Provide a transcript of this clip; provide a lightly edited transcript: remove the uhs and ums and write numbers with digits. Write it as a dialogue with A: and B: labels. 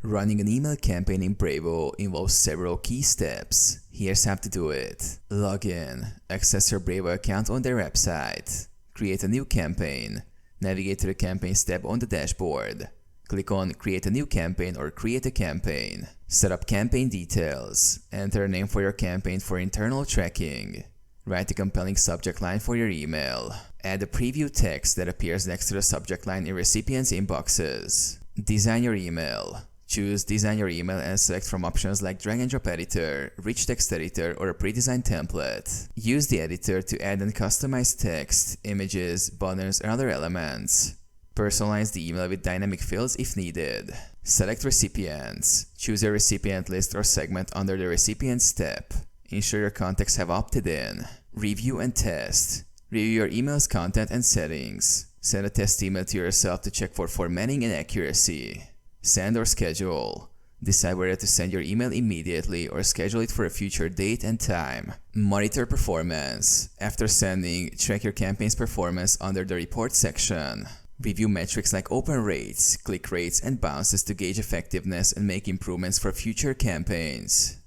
A: Running an email campaign in Brevo involves several key steps. Here's how to do it. Log in. Access your Brevo account on their website. Create a new campaign. Navigate to the Campaigns tab on the dashboard. Click on Create a new campaign or Create a campaign. Set up campaign details. Enter a name for your campaign for internal tracking. Write a compelling subject line for your email. Add a preview text that appears next to the subject line in recipients' inboxes. Design your email. Choose Design your email and select from options like Drag and Drop Editor, Rich Text Editor, or a pre-designed template. Use the editor to add and customize text, images, buttons, and other elements. Personalize the email with dynamic fields if needed. Select recipients. Choose a recipient list or segment under the Recipients tab. Ensure your contacts have opted in. Review and test. Review your email's content and settings. Send a test email to yourself to check for formatting and accuracy. Send or schedule. Decide whether to send your email immediately or schedule it for a future date and time. Monitor performance. After sending, track your campaign's performance under the Report section. Review metrics like open rates, click rates, and bounces to gauge effectiveness and make improvements for future campaigns.